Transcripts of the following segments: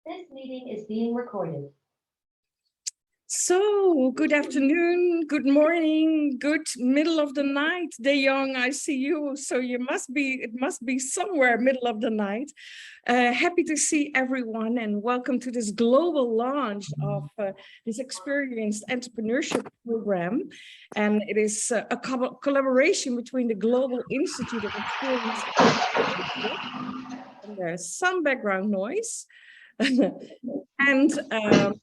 This meeting is being recorded. So, good afternoon, good morning, good middle of the night, De Jong, I see you. So it must be somewhere middle of the night. Happy to see everyone and welcome to this global launch of this Experienced Entrepreneurship program. And it is a collaboration between the Global Institute of Experienced Entrepreneurship. And there's some background noise. and the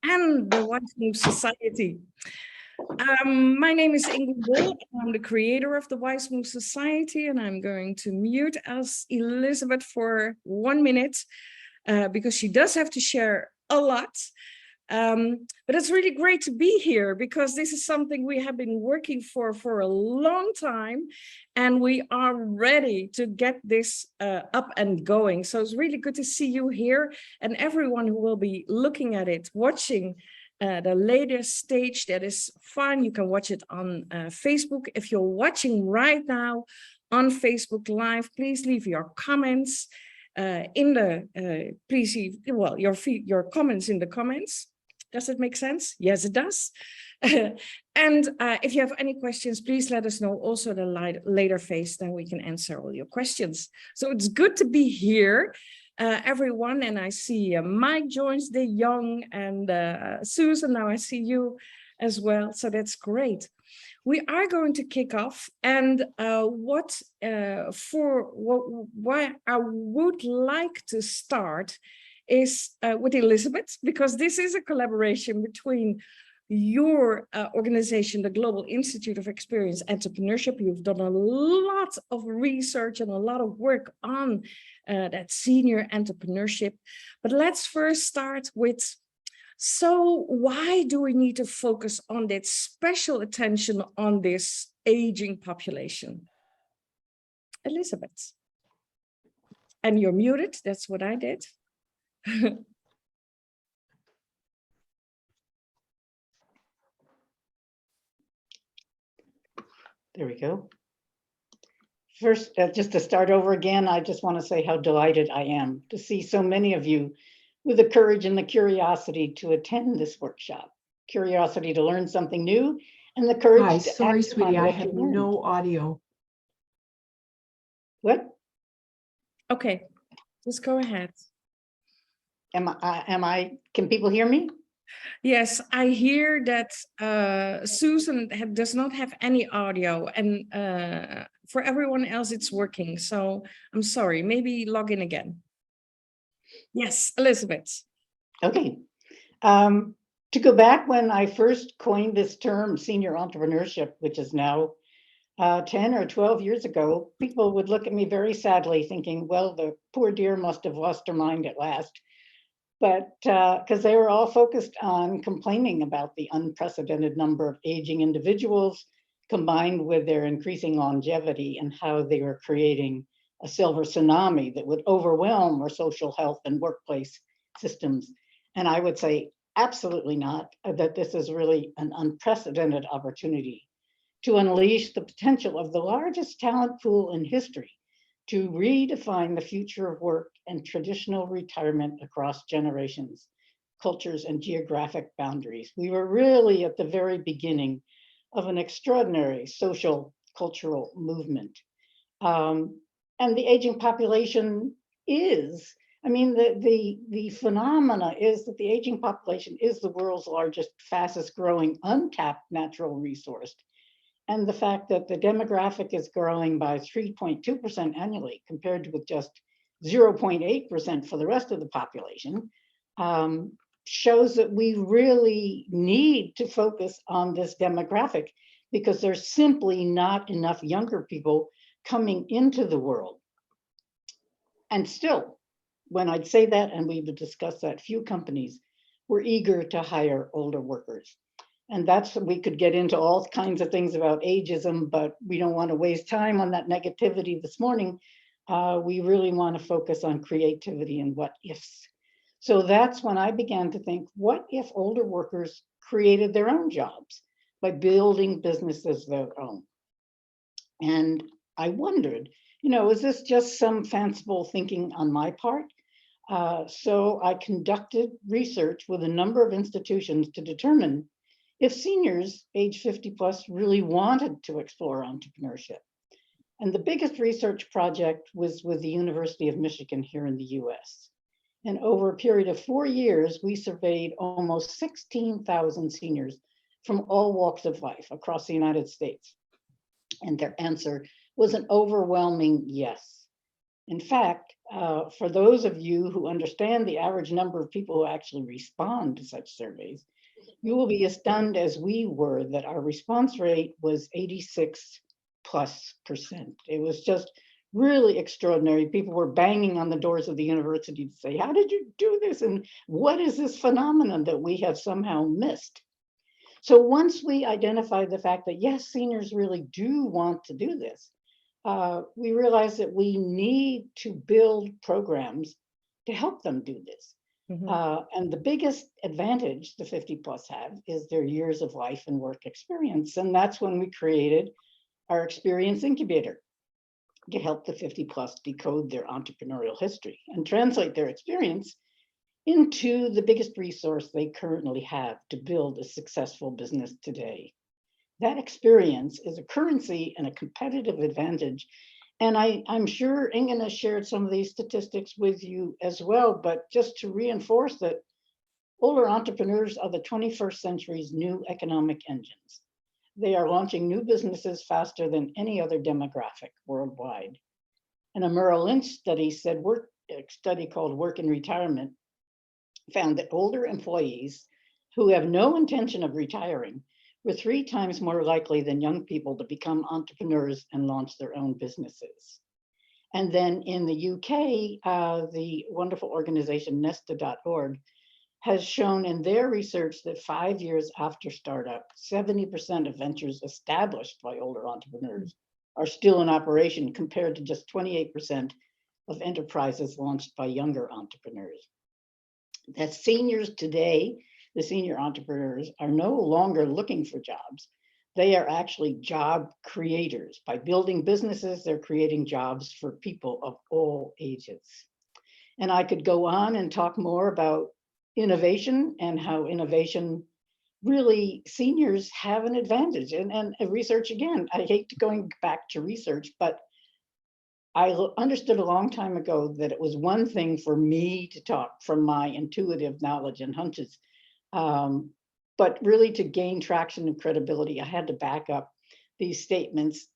Wize Move Society. My name is Ingrid Bol, and I'm the creator of the Wize Move Society, and I'm going to mute us Elizabeth for 1 minute because she does have to share a lot. But it's really great to be here because this is something we have been working for a long time, and we are ready to get this up and going. So it's really good to see you here and everyone who will be looking at it, watching the latest stage. That is fun. You can watch it on Facebook. If you're watching right now on Facebook Live, please leave your comments please leave, well, your comments in the comments. Does it make sense? Yes, it does. And if you have any questions, please let us know also the later phase, then we can answer all your questions. So it's good to be here, everyone. And I see Mike joins, De Jong, and Susan. Now I see you as well. So that's great. We are going to kick off, and why I would like to start is with Elizabeth, because this is a collaboration between your organization, the Global Institute of Experienced Entrepreneurship. You've done a lot of research and a lot of work on that senior entrepreneurship. But let's first start with, so why do we need to focus on that special attention on this aging population? Elizabeth. And you're muted, that's what I did. There we go. First, just to start over again, I just want to say how delighted I am to see so many of you with the courage and the curiosity to attend this workshop. Curiosity to learn something new, and the courage Hi, to sorry, act sweetie, upon I what have you learn. no audio. What? Okay, just go ahead. Can people hear me? Yes, I hear that Susan does not have any audio, and for everyone else it's working. So I'm sorry, maybe log in again. Yes, Elizabeth. Okay. To go back when I first coined this term, senior entrepreneurship, which is now 10 or 12 years ago, people would look at me very sadly thinking, well, the poor dear must have lost her mind at last. But because they were all focused on complaining about the unprecedented number of aging individuals combined with their increasing longevity and how they were creating a silver tsunami that would overwhelm our social health and workplace systems. And I would say absolutely not, that this is really an unprecedented opportunity to unleash the potential of the largest talent pool in history to redefine the future of work and traditional retirement across generations, cultures, and geographic boundaries. We were really at the very beginning of an extraordinary social cultural movement. And the aging population is, I mean, the phenomena is that the aging population is the world's largest, fastest growing, untapped natural resource. And the fact that the demographic is growing by 3.2% annually compared with just 0.8% for the rest of the population shows that we really need to focus on this demographic because there's simply not enough younger people coming into the world. And still, when I'd say that, and we would discuss that, few companies were eager to hire older workers. And we could get into all kinds of things about ageism, but we don't want to waste time on that negativity this morning. We really want to focus on creativity and what ifs. So that's when I began to think, what if older workers created their own jobs by building businesses their own? And I wondered, is this just some fanciful thinking on my part? So I conducted research with a number of institutions to determine if seniors age 50 plus really wanted to explore entrepreneurship. And the biggest research project was with the University of Michigan here in the US. And over a period of 4 years, we surveyed almost 16,000 seniors from all walks of life across the United States. And their answer was an overwhelming yes. In fact, for those of you who understand the average number of people who actually respond to such surveys, you will be as stunned as we were that our response rate was 86+%. It was just really extraordinary. People were banging on the doors of the university to say, how did you do this? And what is this phenomenon that we have somehow missed? So once we identified the fact that, yes, seniors really do want to do this, we realized that we need to build programs to help them do this. And the biggest advantage the 50 plus have is their years of life and work experience. And that's when we created our Experience Incubator to help the 50 plus decode their entrepreneurial history and translate their experience into the biggest resource they currently have to build a successful business today. That experience is a currency and a competitive advantage. And I'm sure Ingen has shared some of these statistics with you as well, but just to reinforce that older entrepreneurs are the 21st century's new economic engines. They are launching new businesses faster than any other demographic worldwide. And a Merrill Lynch study said, a study called Work in Retirement, found that older employees who have no intention of retiring were 3 times more likely than young people to become entrepreneurs and launch their own businesses. And then in the UK, the wonderful organization Nesta.org has shown in their research that 5 years after startup, 70% of ventures established by older entrepreneurs are still in operation compared to just 28% of enterprises launched by younger entrepreneurs. That seniors today, the senior entrepreneurs, are no longer looking for jobs. They are actually job creators. By building businesses, they're creating jobs for people of all ages. And I could go on and talk more about innovation and how innovation really, seniors have an advantage. And research, again, I hate going back to research, but I understood a long time ago that it was one thing for me to talk from my intuitive knowledge and hunches, but really to gain traction and credibility, I had to back up these statements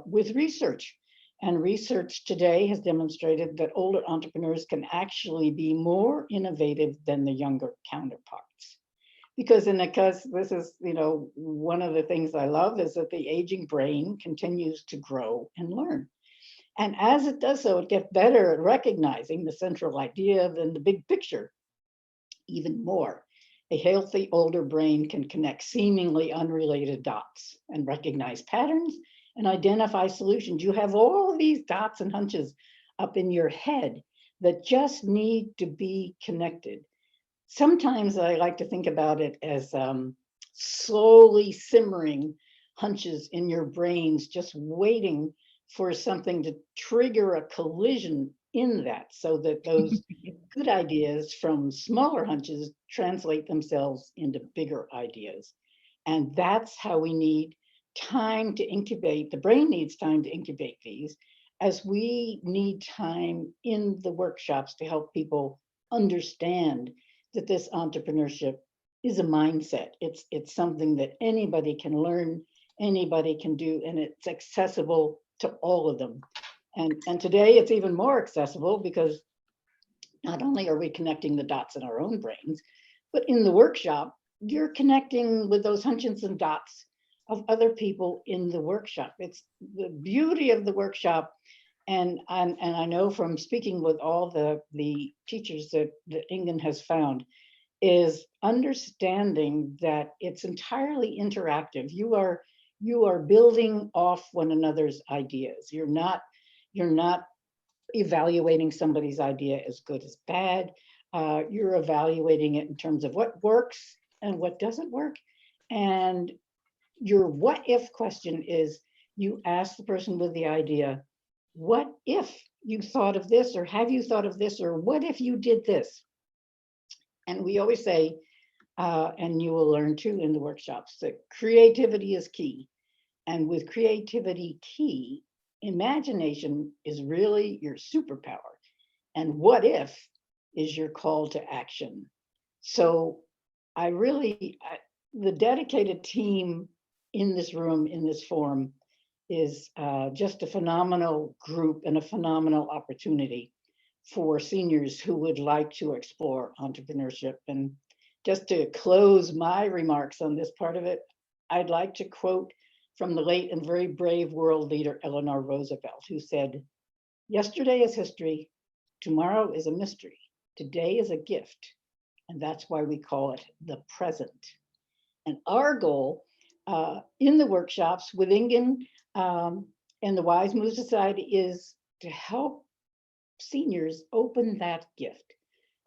with research. And research today has demonstrated that older entrepreneurs can actually be more innovative than the younger counterparts. Because this is, one of the things I love is that the aging brain continues to grow and learn. And as it does so, it gets better at recognizing the central idea than the big picture. Even more, a healthy older brain can connect seemingly unrelated dots and recognize patterns and identify solutions. You have all these dots and hunches up in your head that just need to be connected. Sometimes I like to think about it as slowly simmering hunches in your brains, just waiting for something to trigger a collision in that, so that those good ideas from smaller hunches translate themselves into bigger ideas. And that's how we need time to incubate. The brain needs time to incubate these, as we need time in the workshops to help people understand that this entrepreneurship is a mindset. It's something that anybody can learn, anybody can do, and it's accessible to all of them. And today it's even more accessible because not only are we connecting the dots in our own brains, but in the workshop, you're connecting with those hunches and dots of other people in the workshop. It's the beauty of the workshop. And I know from speaking with all the teachers that Ingen has found, is understanding that it's entirely interactive. You are building off one another's ideas. You're not evaluating somebody's idea as good as bad. You're evaluating it in terms of what works and what doesn't work. And your what if question is, you ask the person with the idea, what if you thought of this, or have you thought of this, or what if you did this? And we always say, and you will learn too in the workshops, that creativity is key. And with creativity key, imagination is really your superpower. And what if is your call to action. So the dedicated team in this room, in this forum, is just a phenomenal group and a phenomenal opportunity for seniors who would like to explore entrepreneurship. And just to close my remarks on this part of it, I'd like to quote from the late and very brave world leader, Eleanor Roosevelt, who said, "Yesterday is history, tomorrow is a mystery, today is a gift, and that's why we call it the present." And our goal in the workshops with Ingen and the Wise Move Society is to help seniors open that gift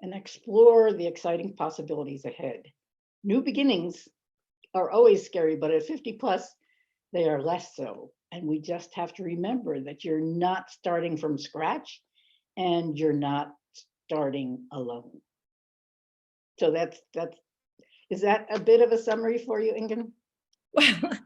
and explore the exciting possibilities ahead. New beginnings are always scary, but at 50 plus, they are less so. And we just have to remember that you're not starting from scratch and you're not starting alone. So is that a bit of a summary for you, Ingen? Well,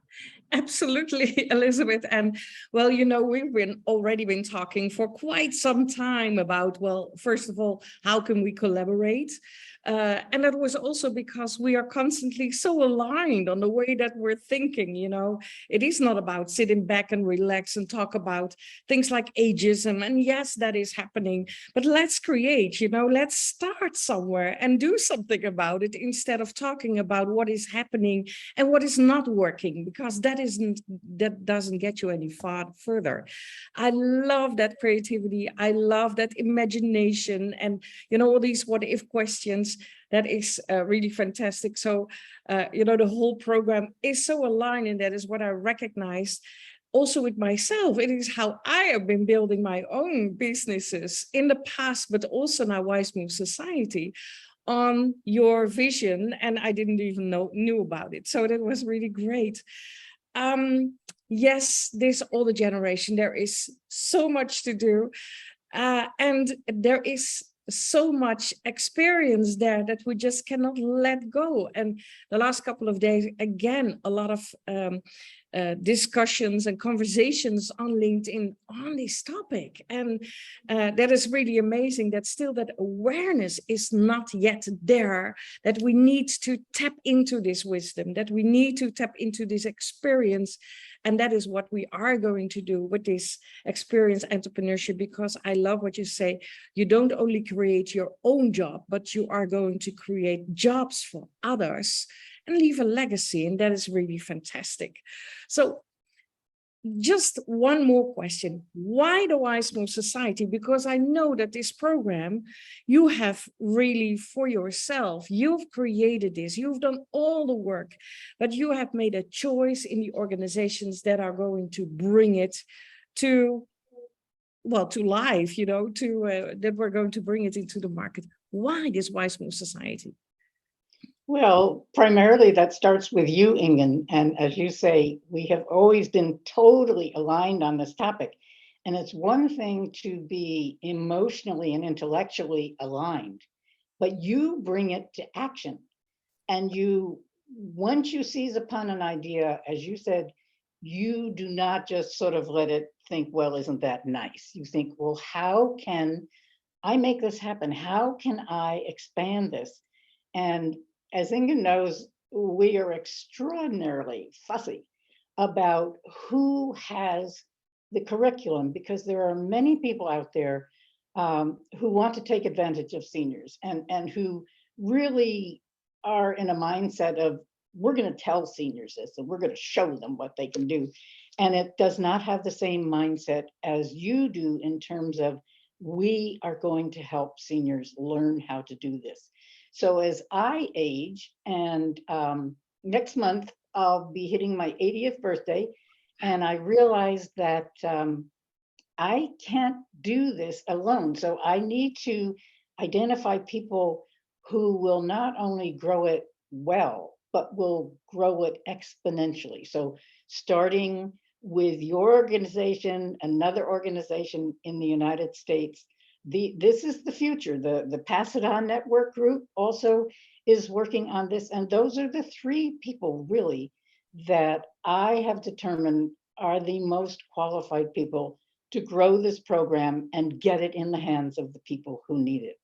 absolutely, Elizabeth. And well, we've already been talking for quite some time about, well, first of all, how can we collaborate? And that was also because we are constantly so aligned on the way that we're thinking. It is not about sitting back and relax and talk about things like ageism. And yes, that is happening, but let's create, let's start somewhere and do something about it instead of talking about what is happening and what is not working, because that doesn't get you any further. I love that creativity. I love that imagination and, all these what if questions. That is really fantastic. So, the whole program is so aligned, and that is what I recognized also with myself. It is how I have been building my own businesses in the past, but also now Wise Move Society on your vision, and I didn't even knew about it. So that was really great. Yes, this older generation, there is so much to do, and there is so much experience there that we just cannot let go. And the last couple of days, again, a lot of discussions and conversations on LinkedIn on this topic. And that is really amazing that still that awareness is not yet there, that we need to tap into this wisdom, that we need to tap into this experience. And that is what we are going to do with this experienced entrepreneurship, because I love what you say. You don't only create your own job, but you are going to create jobs for others and leave a legacy. And that is really fantastic. So just one more question. Why the Wise Move Society? Because I know that this program, you have really for yourself, you've created this, you've done all the work, but you have made a choice in the organizations that are going to bring it to life, that we're going to bring it into the market. Why this Wise Move Society? Well, primarily that starts with you, Ingen. And as you say, we have always been totally aligned on this topic. And it's one thing to be emotionally and intellectually aligned, but you bring it to action. And once you seize upon an idea, as you said, you do not just sort of let it think, well, isn't that nice? You think, well, how can I make this happen? How can I expand this? And as Ingen knows, we are extraordinarily fussy about who has the curriculum, because there are many people out there who want to take advantage of seniors and who really are in a mindset of, we're going to tell seniors this and we're going to show them what they can do. And it does not have the same mindset as you do in terms of, we are going to help seniors learn how to do this. So as I age, and next month I'll be hitting my 80th birthday, and I realized that I can't do this alone. So I need to identify people who will not only grow it well, but will grow it exponentially. So starting with your organization, another organization in the United States. This is the future. The Pass It On Network group also is working on this. And those are the three people really that I have determined are the most qualified people to grow this program and get it in the hands of the people who need it.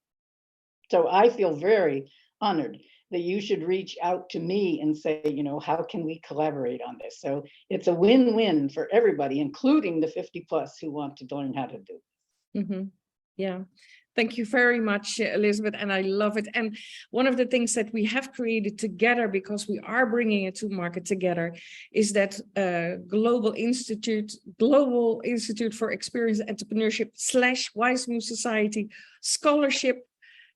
So I feel very honored that you should reach out to me and say, you know, how can we collaborate on this? So it's a win-win for everybody, including the 50 plus who want to learn how to do it. Mm-hmm. Yeah. Thank you very much, Elizabeth, and I love it. And one of the things that we have created together, because we are bringing it to market together, is that Global Institute for Experienced Entrepreneurship / Wize Move Society scholarship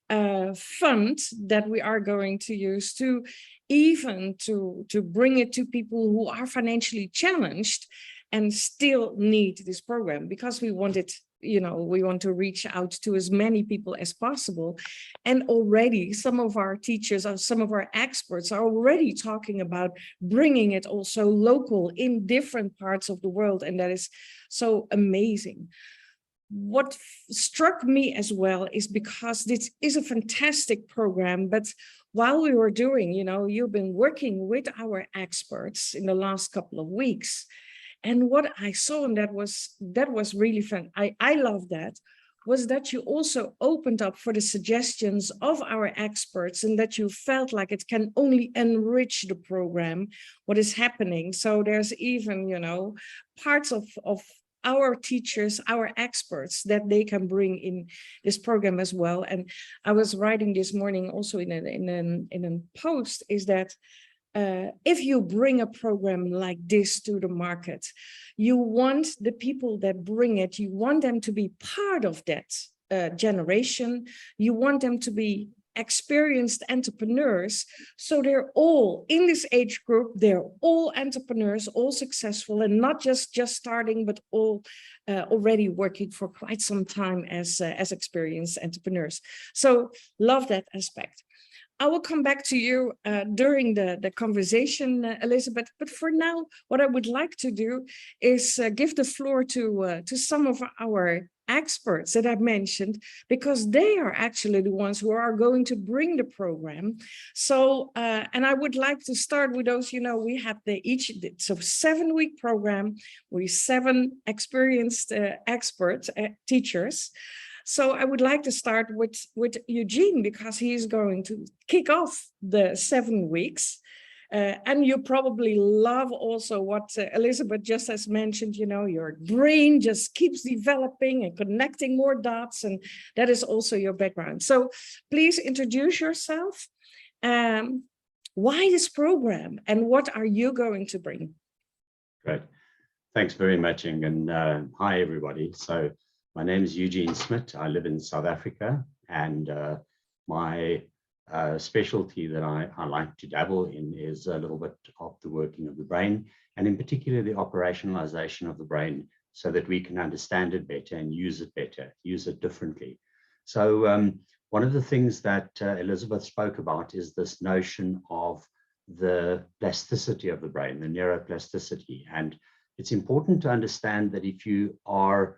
fund that we are going to use to bring it to people who are financially challenged and still need this program, because we want it, you know, we want to reach out to as many people as possible. And already some of our teachers or some of our experts are already talking about bringing it also local in different parts of the world. And that is so amazing. What struck me as well is because this is a fantastic program, but while we were doing, you know, you've been working with our experts in the last couple of weeks. And what I saw, and that was really fun, I love that, was that you also opened up for the suggestions of our experts, and that you felt like it can only enrich the program, what is happening. So there's even, you know, parts of our teachers, our experts, that they can bring in this program as well. And I was writing this morning also in a post, is that if you bring a program like this to the market, you want the people that bring it, you want them to be part of that generation. You want them to be experienced entrepreneurs. So they're all in this age group, they're all entrepreneurs, all successful, and not just starting, but all already working for quite some time as experienced entrepreneurs. So love that aspect. I will come back to you during the conversation, Elizabeth. But for now, what I would like to do is give the floor to some of our experts that I've mentioned, because they are actually the ones who are going to bring the program. So, and I would like to start with those, you know, we have so 7-week program with 7 experienced experts, teachers. So I would like to start with Eugene, because he's going to kick off the 7 weeks. And you probably love also what Elizabeth just has mentioned, you know, your brain just keeps developing and connecting more dots, and that is also your background. So please introduce yourself. Why this program, and what are you going to bring? Great. Thanks very much, Ing, and hi, everybody. So my name is Eugene Smit. I live in South Africa, and my specialty that I like to dabble in is a little bit of the working of the brain, and in particular the operationalization of the brain, so that we can understand it better and use it better, use it differently. So one of the things that Elizabeth spoke about is this notion of the plasticity of the brain, the neuroplasticity. And it's important to understand that if you are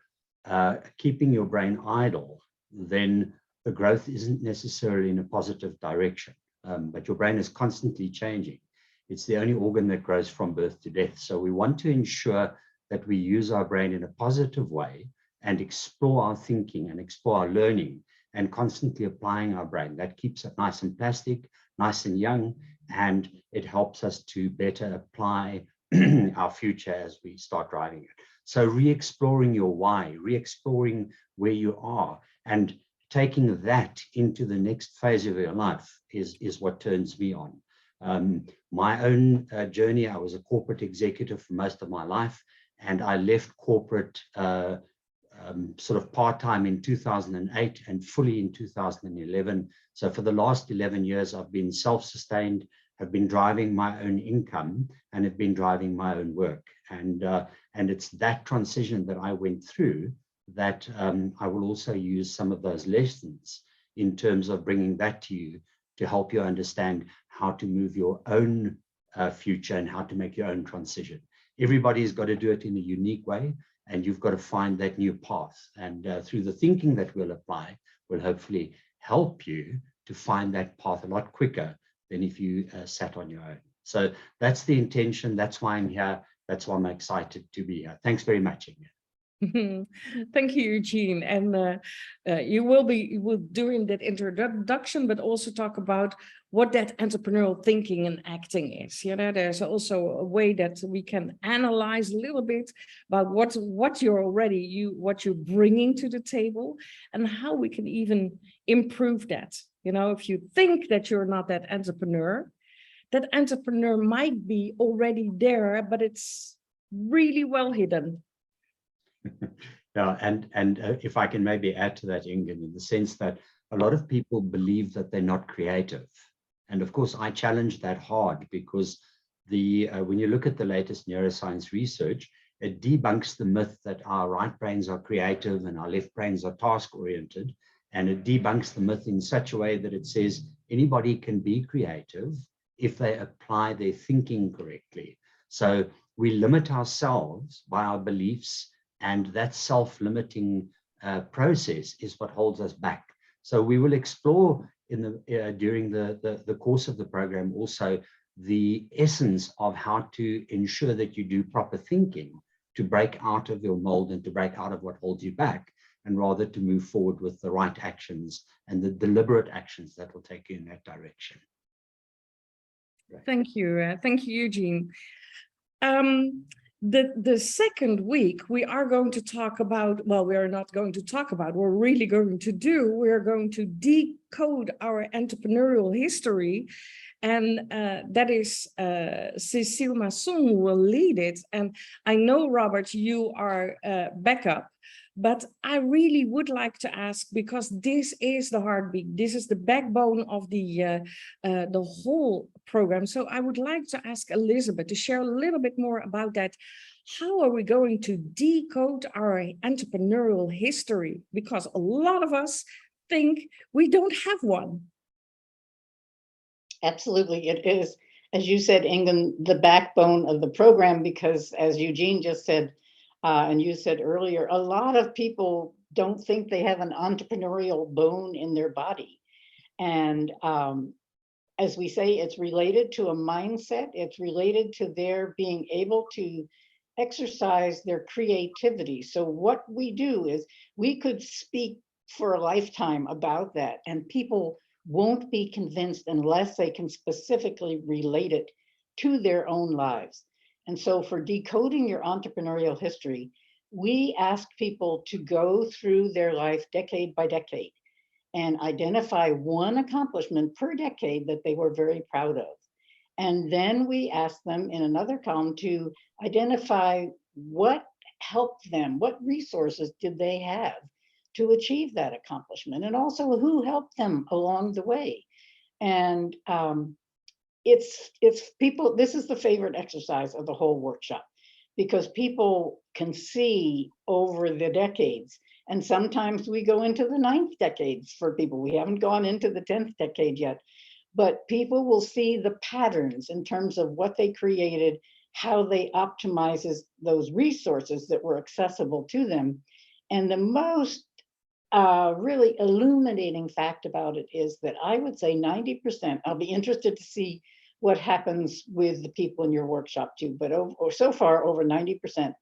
keeping your brain idle, then the growth isn't necessarily in a positive direction, but your brain is constantly changing. It's the only organ that grows from birth to death. So we want to ensure that we use our brain in a positive way and explore our thinking and explore our learning and constantly applying our brain. That keeps it nice and plastic, nice and young, and it helps us to better apply our future as we start driving it. So re-exploring your why, re-exploring where you are, and taking that into the next phase of your life is what turns me on. My own journey, I was a corporate executive for most of my life, and I left corporate sort of part-time in 2008 and fully in 2011. So for the last 11 years, I've been self-sustained, have been driving my own income, and have been driving my own work. And it's that transition that I went through that I will also use some of those lessons in terms of bringing that to you to help you understand how to move your own future and how to make your own transition. everybody's got to do it in a unique way, and you've got to find that new path. And through the thinking that we'll apply, will hopefully help you to find that path a lot quicker than if you sat on your own. So that's the intention. That's why I'm here. That's why I'm excited to be here. Thanks very much, Inge. Thank you, Eugene. And you will be doing that introduction, but also talk about what that entrepreneurial thinking and acting is. You know, there's also a way that we can analyze a little bit about what you're already, what you're bringing to the table, and how we can even improve that. You know, if you think that you're not that entrepreneur might be already there, but it's really well hidden. Yeah, and if I can maybe add to that, Inge, in the sense that a lot of people believe that they're not creative. And of course, I challenge that hard, because when you look at the latest neuroscience research, it debunks the myth that our right brains are creative and our left brains are task-oriented. And it debunks the myth in such a way that it says anybody can be creative if they apply their thinking correctly. So we limit ourselves by our beliefs, and that self-limiting process is what holds us back. So we will explore during the course of the program also the essence of how to ensure that you do proper thinking to break out of your mold and to break out of what holds you back, and rather to move forward with the right actions and the deliberate actions that will take you in that direction. Right. Thank you, Eugene. The second week, we are going to talk about, well, we are not going to talk about, we're really going to do, we're going to decode our entrepreneurial history. And that is Cécile Masson who will lead it. And I know, Robert, you are backup, but I really would like to ask, because this is the heartbeat, this is the backbone of the whole program. So I would like to ask Elizabeth to share a little bit more about that. How are we going to decode our entrepreneurial history? Because a lot of us think we don't have one. Absolutely. It is, as you said, Inge, the backbone of the program, because as Eugene just said, and you said earlier, a lot of people don't think they have an entrepreneurial bone in their body. And as we say, it's related to a mindset. It's related to their being able to exercise their creativity. So what we do is we could speak for a lifetime about that, and people won't be convinced unless they can specifically relate it to their own lives. And so for decoding your entrepreneurial history, we ask people to go through their life decade by decade and identify one accomplishment per decade that they were very proud of. And then we ask them in another column to identify what helped them, what resources did they have to achieve that accomplishment, and also who helped them along the way. And it's people, this is the favorite exercise of the whole workshop, because people can see over the decades, and sometimes we go into the 9th decades for people. We haven't gone into the 10th decade yet, but people will see the patterns in terms of what they created, how they optimizes those resources that were accessible to them. And the most really illuminating fact about it is that I would say 90%, I'll be interested to see what happens with the people in your workshop too, but so far over 90%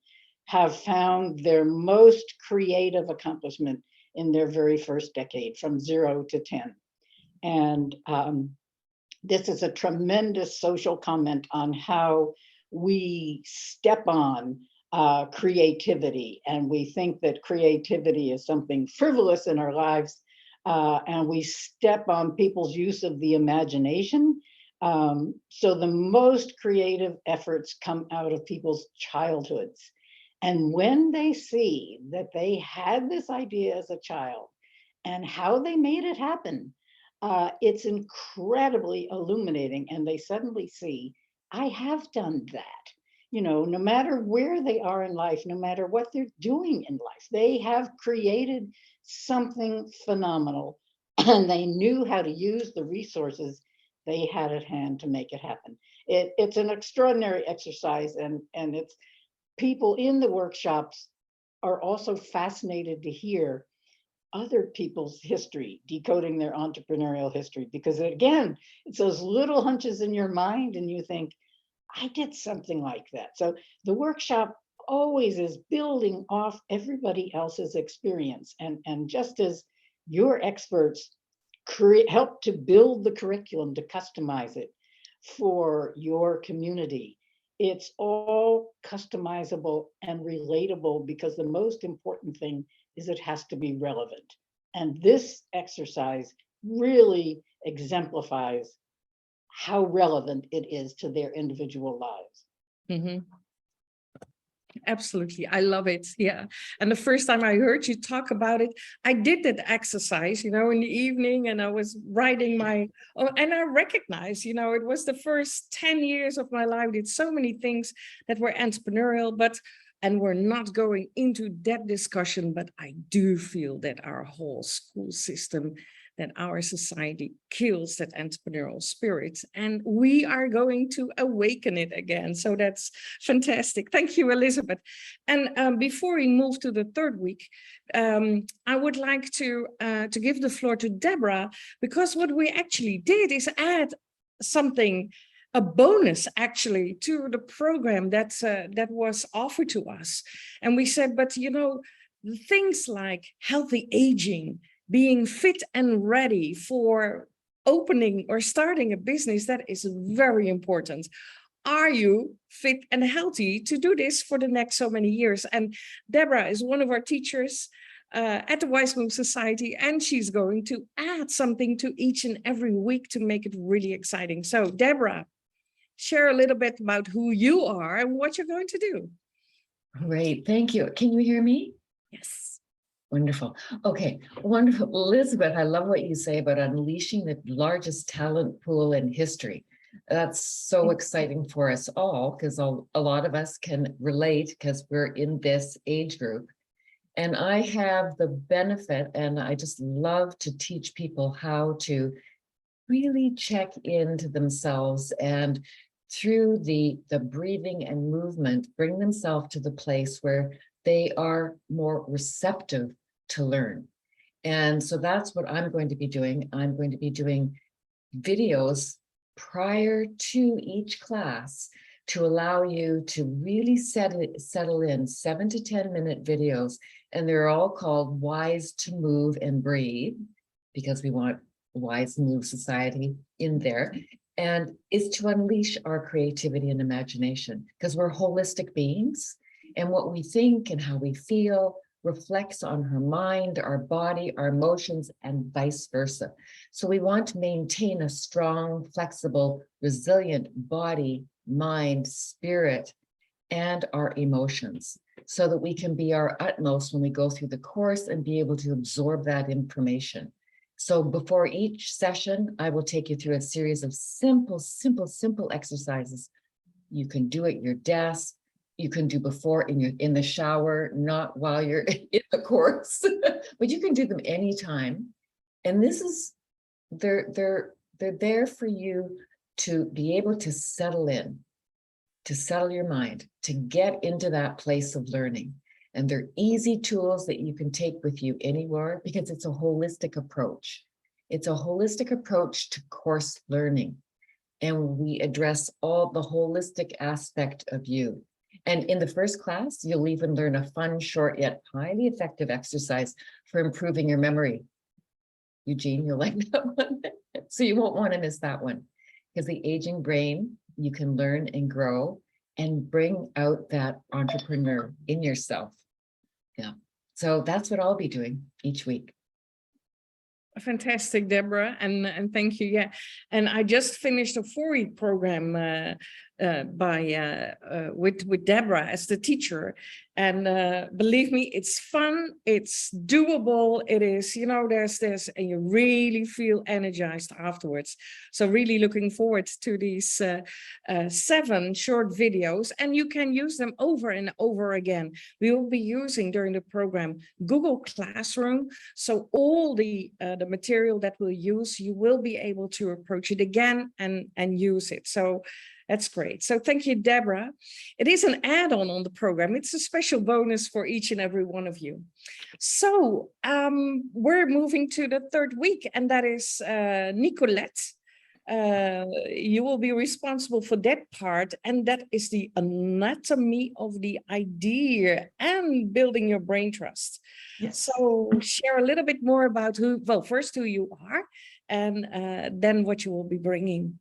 have found their most creative accomplishment in their very first decade, from 0 to 10. And this is a tremendous social comment on how we step on creativity, and we think that creativity is something frivolous in our lives, and we step on people's use of the imagination. So the most creative efforts come out of people's childhoods. And when they see that they had this idea as a child and how they made it happen, it's incredibly illuminating. And they suddenly see, I have done that. You know, no matter where they are in life, no matter what they're doing in life, they have created something phenomenal, and they knew how to use the resources they had at hand to make it happen. It's an extraordinary exercise, and it's people in the workshops are also fascinated to hear other people's history, decoding their entrepreneurial history, because again, it's those little hunches in your mind and you think, I did something like that. So the workshop always is building off everybody else's experience. And just as your experts help to build the curriculum, to customize it for your community, it's all customizable and relatable, because the most important thing is it has to be relevant. And this exercise really exemplifies how relevant it is to their individual lives. Mm-hmm. Absolutely. I love it. Yeah. And the first time I heard you talk about it, I did that exercise, in the evening, and I was writing and I recognized, it was the first 10 years of my life. I did so many things that were entrepreneurial, and we're not going into that discussion, but I do feel that our whole school system, that our society kills that entrepreneurial spirit, and we are going to awaken it again. So that's fantastic. Thank you, Elizabeth. And before we move to the third week, I would like to give the floor to Deborah, because what we actually did is add something, a bonus actually, to the program that was offered to us. And we said, but things like healthy aging, being fit and ready for opening or starting a business, that is very important. Are you fit and healthy to do this for the next so many years? And Deborah is one of our teachers at the Wize Moves Society, and she's going to add something to each and every week to make it really exciting. So Deborah, share a little bit about who you are and what you're going to do. Great, thank you. Can you hear me? Yes. Wonderful. Okay, wonderful. Elizabeth, I love what you say about unleashing the largest talent pool in history. That's so exciting for us all, because a lot of us can relate, because we're in this age group. And I have the benefit, and I just love to teach people how to really check into themselves, and through the breathing and movement, bring themselves to the place where they are more receptive to learn. And so that's what I'm going to be doing. I'm going to be doing videos prior to each class to allow you to really settle in 7 to 10 minute videos. And they're all called Wize to Move and Breathe, because we want Wize Move Society in there. And is to unleash our creativity and imagination, because we're holistic beings, and what we think and how we feel reflects on our mind, our body, our emotions, and vice versa. So we want to maintain a strong, flexible, resilient body, mind, spirit, and our emotions, so that we can be our utmost when we go through the course and be able to absorb that information. So before each session, I will take you through a series of simple exercises. You can do at your desk. You can do before in the shower, not while you're in the course, but you can do them anytime. And this is, they're there for you to be able to settle in, to settle your mind, to get into that place of learning. And they're easy tools that you can take with you anywhere, because it's a holistic approach. It's a holistic approach to course learning. And we address all the holistic aspect of you. And in the first class, you'll even learn a fun, short, yet highly effective exercise for improving your memory. Eugene, you'll like that one. So you won't want to miss that one, because the aging brain, you can learn and grow and bring out that entrepreneur in yourself. Yeah. So that's what I'll be doing each week. Fantastic, Deborah, and thank you. Yeah, and I just finished a 4-week program with Deborah as the teacher. And believe me, it's fun, it's doable, it is, you know, there's this, and you really feel energized afterwards. So really looking forward to these 7 short videos, and you can use them over and over again. We will be using during the program Google Classroom. So all the material that we'll use, you will be able to approach it again and use it. So that's great. So thank you, Deborah. It is an add-on on the program. It's a special bonus for each and every one of you. So we're moving to the 3rd week, and that is Nicolette. You will be responsible for that part, and that is the anatomy of the idea and building your brain trust. Yes. So share a little bit more about first who you are, and then what you will be bringing.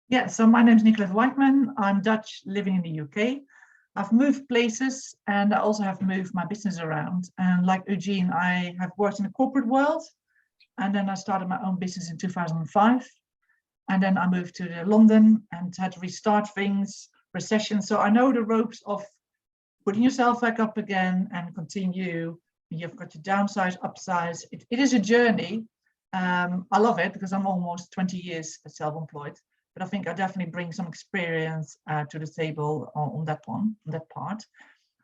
Yeah, so my name is Nicolette Whiteman. I'm Dutch, living in the UK. I've moved places, and I also have moved my business around. And like Eugene, I have worked in the corporate world, and then I started my own business in 2005. And then I moved to London and had to restart things, recession. So I know the ropes of putting yourself back up again and continue. You've got to downsize, upsize. It is a journey. I love it because I'm almost 20 years self-employed. But I think I definitely bring some experience to the table on that part.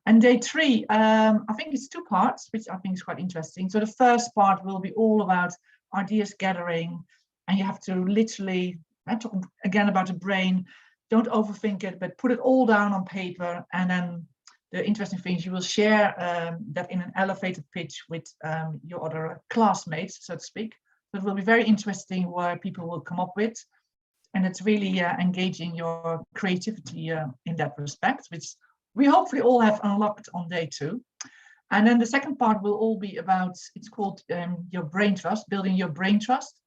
And day 3, I think it's 2 parts, which I think is quite interesting. So the first part will be all about ideas gathering, and you have to literally, talk again about the brain, don't overthink it, but put it all down on paper. And then the interesting thing is you will share that in an elevated pitch with your other classmates, so to speak. So it will be very interesting what people will come up with. And it's really engaging your creativity in that respect, which we hopefully all have unlocked on day 2. And then the second part will all be about, it's called your brain trust, building your brain trust.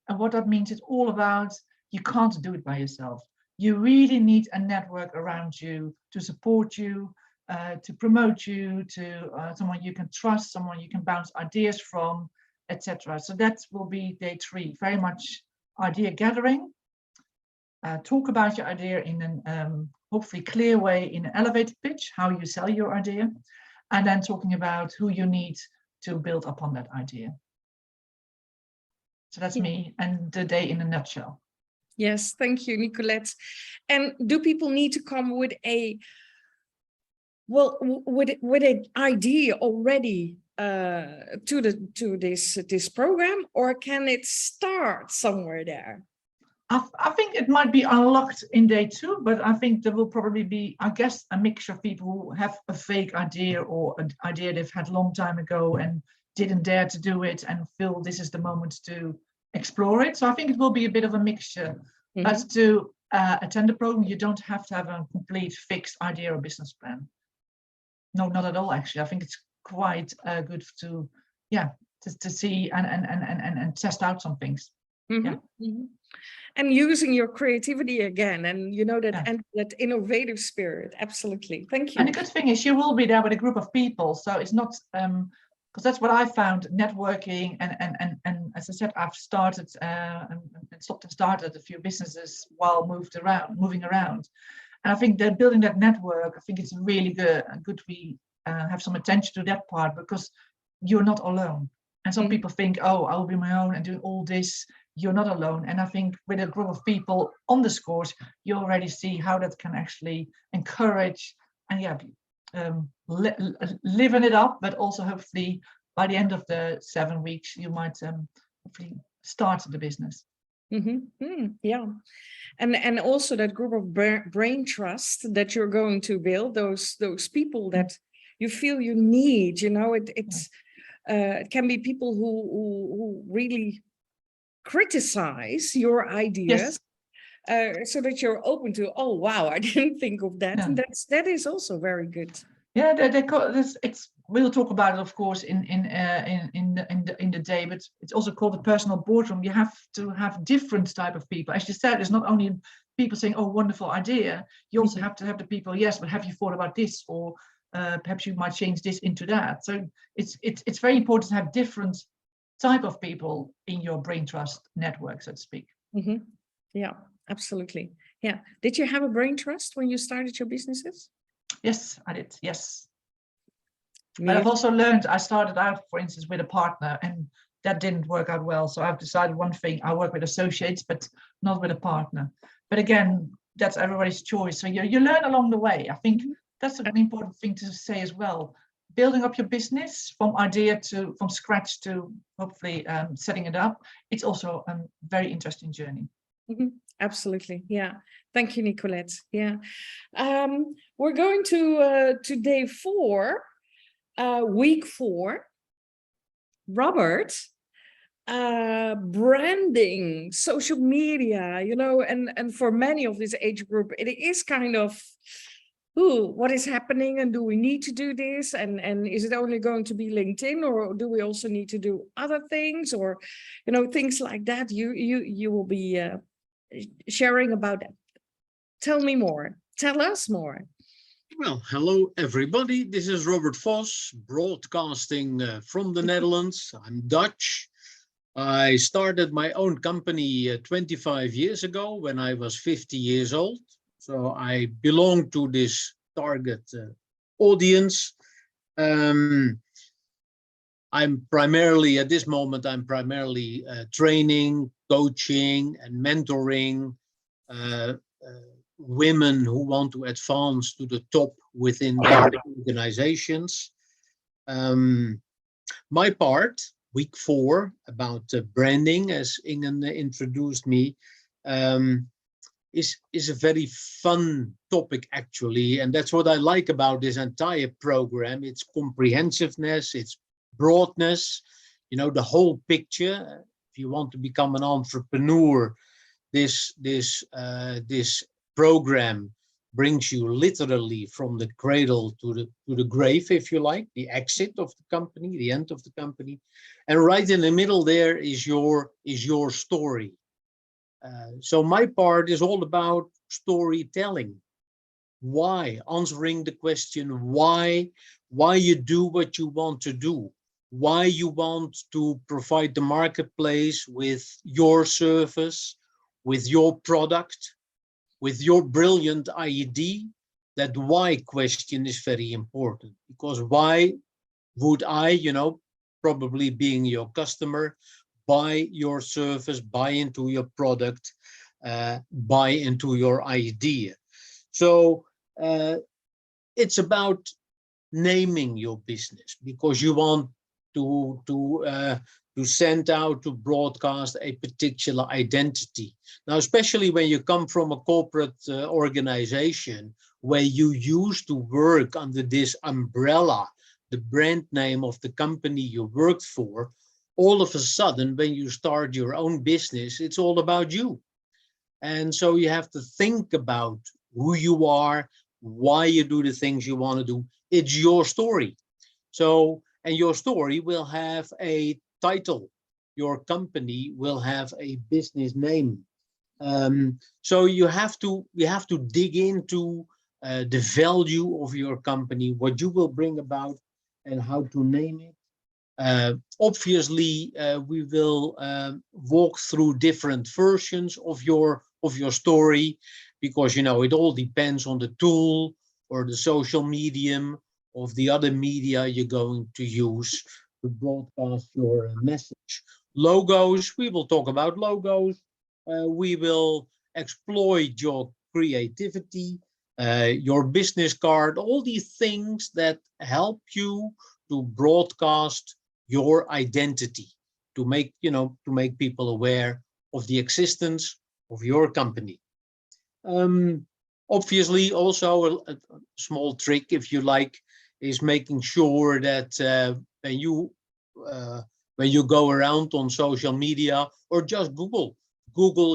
And what that means is all about, you can't do it by yourself. You really need a network around you to support you, to promote you, to someone you can trust, someone you can bounce ideas from, etc. So that will be day 3, very much idea gathering. Talk about your idea in an hopefully clear way, in an elevated pitch, how you sell your idea, and then talking about who you need to build upon that idea. So that's me and the day in a nutshell. Yes, thank you, Nicolette. And do people need to come with with an idea already to this program, or can it start somewhere there? I think it might be unlocked in day 2, but I think there will probably be, I guess, a mixture of people who have a fake idea or an idea they've had a long time ago and didn't dare to do it and feel this is the moment to explore it. So I think it will be a bit of a mixture. Mm-hmm. As to attend the program, you don't have to have a complete fixed idea or business plan. No, not at all, actually. I think it's quite good to see and test out some things. Mm-hmm. Yeah. Mm-hmm. And using your creativity again, and you know that, Yeah. and that innovative spirit. Absolutely. Thank you. And the good thing is you will be there with a group of people, so it's not because that's what I found, networking and as I said, I've started and stopped and started a few businesses while moving around, and I think that building that network, I think it's really good we have some attention to that part, because you're not alone. And some people think, oh, I'll be my own and doing all this. You're not alone. And I think with a group of people on this course, you already see how that can actually encourage and living it up, but also hopefully by the end of the 7 weeks, you might hopefully start the business. Yeah. And also that group of brain trust that you're going to build, those people that you feel you need, you know, it can be people who really criticize your ideas, so that you're open to, oh wow, I didn't think of that. And that is also very good. Yeah, we'll talk about it, of course, in the day, but it's also called the Personal Boardroom. You have to have different type of people. As you said, it's not only people saying, oh, wonderful idea. You also have to have the people, yes, but have you thought about this? Or perhaps you might change this into that. So it's very important to have different type of people in your brain trust network, so to speak. Yeah, absolutely. Yeah. Did you have a brain trust when you started your businesses? Yes, I did. Yes. Me But I've also learned, I started out, for instance, with a partner, and that didn't work out well. So I've decided one thing, I work with associates, but not with a partner. But again, that's everybody's choice. So you learn along the way. I think that's an important thing to say as well. Building up your business from idea to, from scratch to hopefully setting it up, it's also a very interesting journey. Absolutely. Yeah. Thank you, Nicolette. Yeah. We're going to day 4, week 4. Robert, branding, social media, you know, and for many of this age group, it is kind of, ooh, what is happening, and do we need to do this, and is it only going to be LinkedIn, or do we also need to do other things, or, you know, things like that. You will be sharing about that. Tell me more. Tell us more. Well, hello everybody. This is Robert Vos, broadcasting from the Netherlands. I'm Dutch. I started my own company 25 years ago when I was 50 years old. So I belong to this target audience. I'm primarily, at this moment, I'm primarily training, coaching, and mentoring women who want to advance to the top within their organizations. My part, week 4, about branding, as Ingen introduced me, is a very fun topic, actually. And that's what I like about this entire program. It's comprehensiveness, it's broadness, you know, the whole picture. If you want to become an entrepreneur, this program brings you literally from the cradle to the grave, if you like, the exit of the company, the end of the company, and right in the middle there is your story. So my part is all about storytelling. Why? Answering the question why you do what you want to do, why you want to provide the marketplace with your service, with your product, with your brilliant idea. That why question is very important, because why would I, you know, probably being your customer, buy your service, buy into your product, buy into your idea? So it's about naming your business, because you want to send out, to broadcast a particular identity. Now, especially when you come from a corporate organization where you used to work under this umbrella, the brand name of the company you worked for, all of a sudden, when you start your own business, it's all about you. And so you have to think about who you are, why you do the things you want to do. It's your story. So, and your story will have a title. Your company will have a business name. So you have to dig into the value of your company, what you will bring about, and how to name it. Obviously, we will walk through different versions of your story, because, you know, it all depends on the tool or the social medium of the other media you're going to use to broadcast your message. Logos, we will talk about logos. We will exploit your creativity, your business card, all these things that help you to broadcast your identity, to make, you know, to make people aware of the existence of your company. Obviously, also a small trick, if you like, is making sure that when you go around on social media, or just Google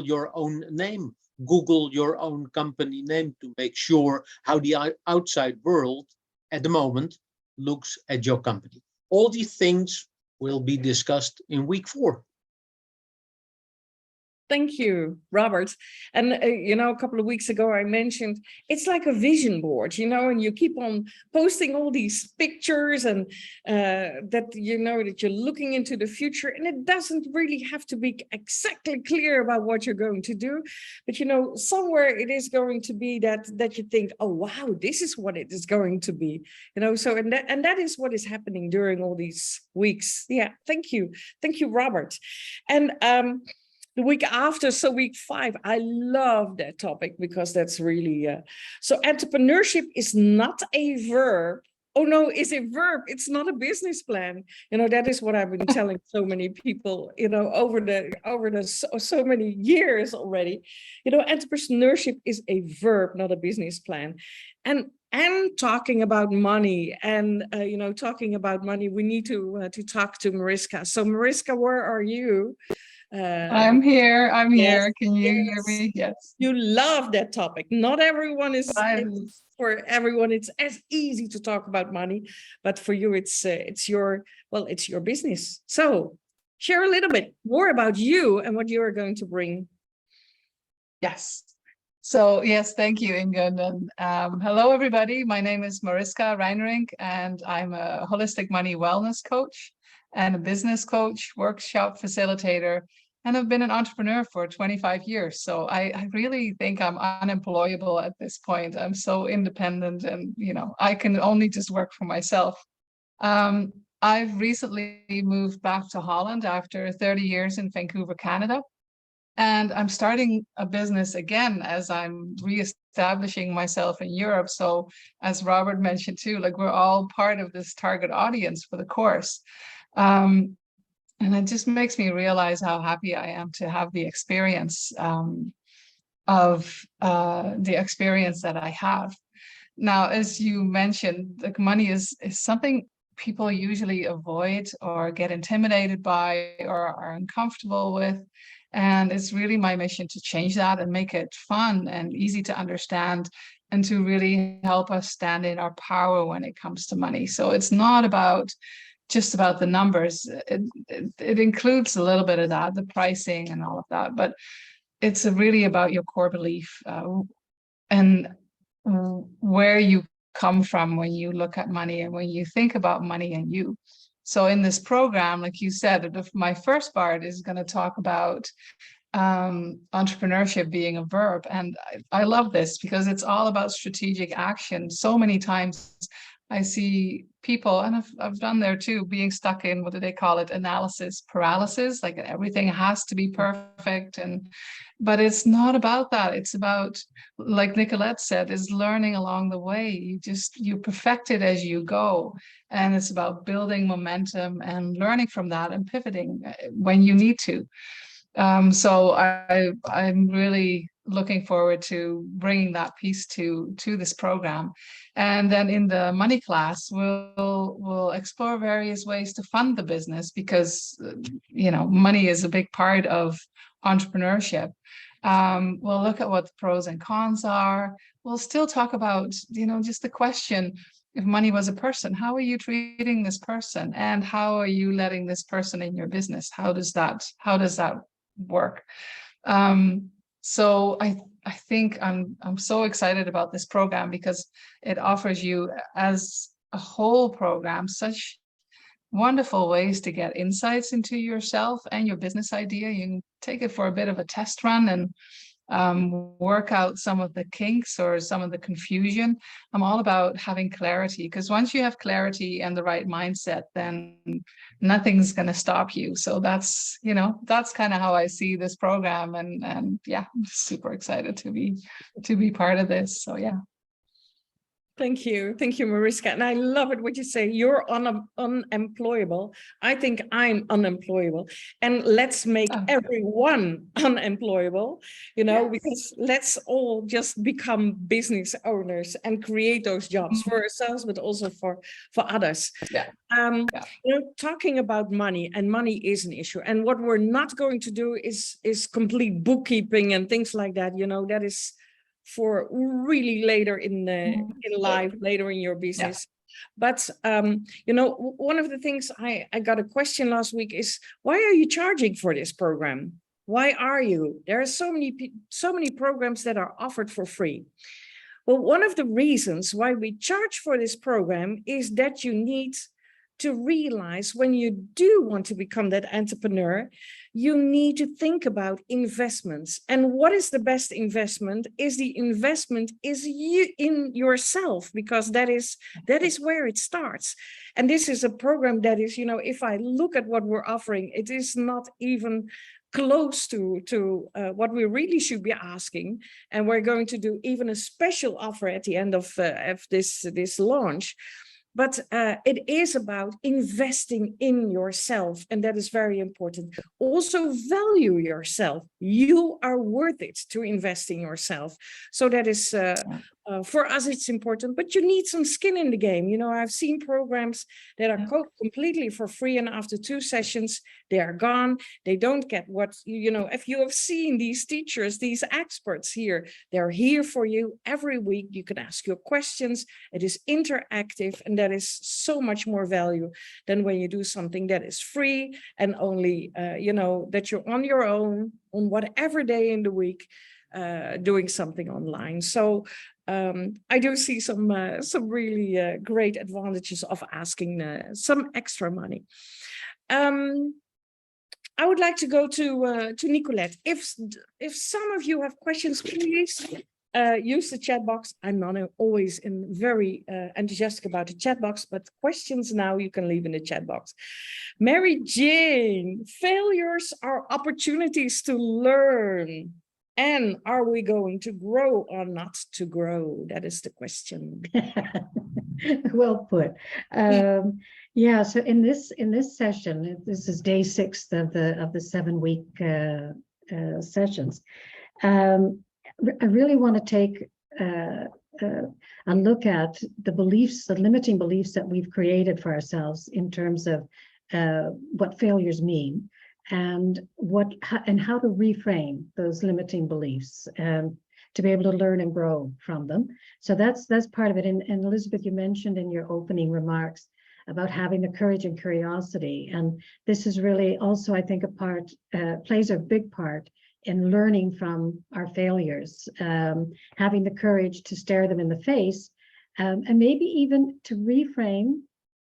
your own name, Google your own company name, to make sure how the outside world at the moment looks at your company. All these things will be discussed in week 4. Thank you, Robert. And, a couple of weeks ago, I mentioned it's like a vision board, and you keep on posting all these pictures and that, that you're looking into the future. And it doesn't really have to be exactly clear about what you're going to do. But, somewhere it is going to be that you think, oh, wow, this is what it is going to be, so and that is what is happening during all these weeks. Yeah, thank you. Thank you, Robert. And the week after, so week 5, I love that topic because that's really, so entrepreneurship is not a verb. Oh no, it's a verb. It's not a business plan. That is what I've been telling so many people, over the so many years already. Entrepreneurship is a verb, not a business plan. And talking about money and, talking about money, we need to talk to Mariska. So Mariska, where are you? I'm here. I'm yes, here. Can you hear yes. me? Yes. You love that topic. Not everyone is. I'm- For everyone, it's as easy to talk about money, but for you, it's your business. So share a little bit more about you and what you are going to bring. Yes. So yes, thank you, Ingun. And hello, everybody. My name is Mariska Reinrink, and I'm a holistic money wellness coach and a business coach, workshop facilitator, and I've been an entrepreneur for 25 years. So I really think I'm unemployable at this point. I'm so independent and, I can only just work for myself. I've recently moved back to Holland after 30 years in Vancouver, Canada. And I'm starting a business again as I'm reestablishing myself in Europe. So as Robert mentioned too, like we're all part of this target audience for the course. And it just makes me realize how happy I am to have the experience the experience that I have. Now, as you mentioned, like money is something people usually avoid or get intimidated by or are uncomfortable with. And it's really my mission to change that and make it fun and easy to understand and to really help us stand in our power when it comes to money. So it's not just about the numbers. It includes a little bit of that, the pricing and all of that, but it's really about your core belief and where you come from when you look at money and when you think about money and you. So in this program, like you said, my first part is going to talk about entrepreneurship being a verb. And I love this because it's all about strategic action. So many times I see people, and I've done there too, being stuck in, what do they call it, analysis paralysis, like everything has to be perfect. But it's not about that. It's about, like Nicolette said, is learning along the way. You perfect it as you go. And it's about building momentum and learning from that and pivoting when you need to. So I'm really looking forward to bringing that piece to this program. And then in the money class, we'll explore various ways to fund the business because, money is a big part of entrepreneurship. We'll look at what the pros and cons are. We'll still talk about, just the question, if money was a person, how are you treating this person? And how are you letting this person in your business? How does that work? So I think I'm so excited about this program because it offers you as a whole program such wonderful ways to get insights into yourself and your business idea. You can take it for a bit of a test run and work out some of the kinks or some of the confusion. I'm all about having clarity because once you have clarity and the right mindset, then nothing's going to stop you. So that's kind of how I see this program. And yeah, I'm super excited to be part of this. So yeah. Thank you, Mariska. And I love it what you say. You're unemployable. I think I'm unemployable. And let's make everyone unemployable, yes. Because let's all just become business owners and create those jobs for ourselves, but also for others. Yeah. Talking about money, and money is an issue. And what we're not going to do is complete bookkeeping and things like that. That is for really later in life, later in your business. Yeah. But, one of the things I got a question last week is, why are you charging for this program? Why are you? There are so many programs that are offered for free. Well, one of the reasons why we charge for this program is that you need to realize when you do want to become that entrepreneur, you need to think about investments. And what is the best investment? Is the investment is you in yourself, because that is where it starts. And this is a program that is, if I look at what we're offering, it is not even close to what we really should be asking. And we're going to do even a special offer at the end of this launch. But it is about investing in yourself, and that is very important. Also value yourself. You are worth it to invest in yourself. So that is, for us, it's important, but you need some skin in the game. I've seen programs that are completely for free, and after 2 sessions, they are gone. They don't get what, if you have seen these teachers, these experts here, they're here for you every week. You can ask your questions. It is interactive, and that is so much more value than when you do something that is free and only, that you're on your own on whatever day in the week, doing something online. So I do see some really great advantages of asking some extra money. I would like to go to Nicolette. If some of you have questions, please use the chat box. I'm not always very enthusiastic about the chat box, but questions now you can leave in the chat box. Mary Jane, failures are opportunities to learn. And are we going to grow or not to grow? That is the question. Well put. Yeah. So in this session, this is day 6 of the 7-week sessions. I really want to take a look at the beliefs, the limiting beliefs that we've created for ourselves in terms of what failures mean. And how to reframe those limiting beliefs to be able to learn and grow from them. So that's part of it. And Elizabeth, you mentioned in your opening remarks about having the courage and curiosity. And this is really also, I think, plays a big part in learning from our failures, having the courage to stare them in the face, and maybe even to reframe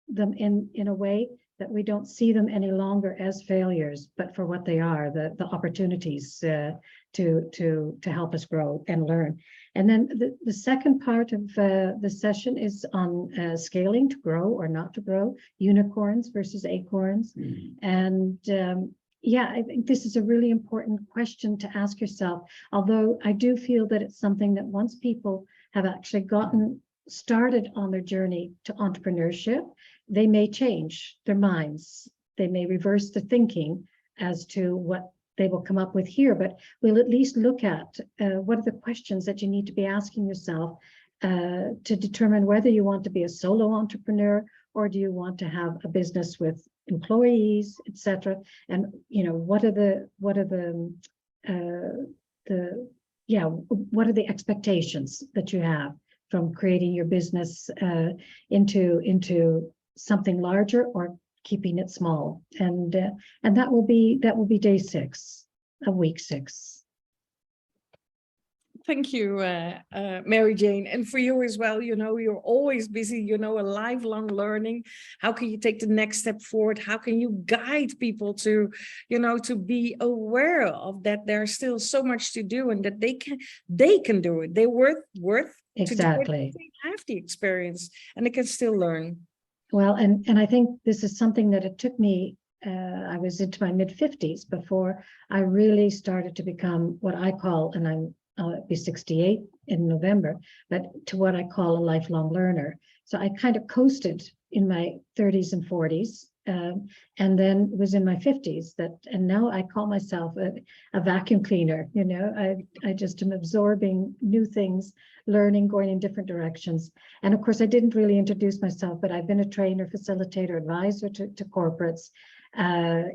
them in a way that we don't see them any longer as failures, but for what they are, the opportunities to help us grow and learn. And then the second part of the session is on scaling, to grow or not to grow, unicorns versus acorns. And yeah, I think this is a really important question to ask yourself, although I do feel that it's something that once people have actually gotten started on their journey to entrepreneurship, they may change their minds. They may reverse the thinking as to what they will come up with here, but we'll at least look at what are the questions that you need to be asking yourself to determine whether you want to be a solo entrepreneur or do you want to have a business with employees, etc. And what are the expectations that you have from creating your business into something larger or keeping it small, and that will be day 6 of week 6. Thank you, Mary Jane. And for you as well, you're always busy, a lifelong learning. How can you take the next step forward? How can you guide people to be aware of that there's still so much to do and that they can do it. They're worth Exactly. to do it. They have the experience and they can still learn. Well, and I think this is something that it took me, I was into my mid-50s before I really started to become what I call, and I'll be 68 in November, but to what I call a lifelong learner. So I kind of coasted in my 30s and 40s, and then was in my 50s. And now I call myself a vacuum cleaner. I just am absorbing new things, learning, going in different directions. And of course, I didn't really introduce myself, but I've been a trainer, facilitator, advisor to corporates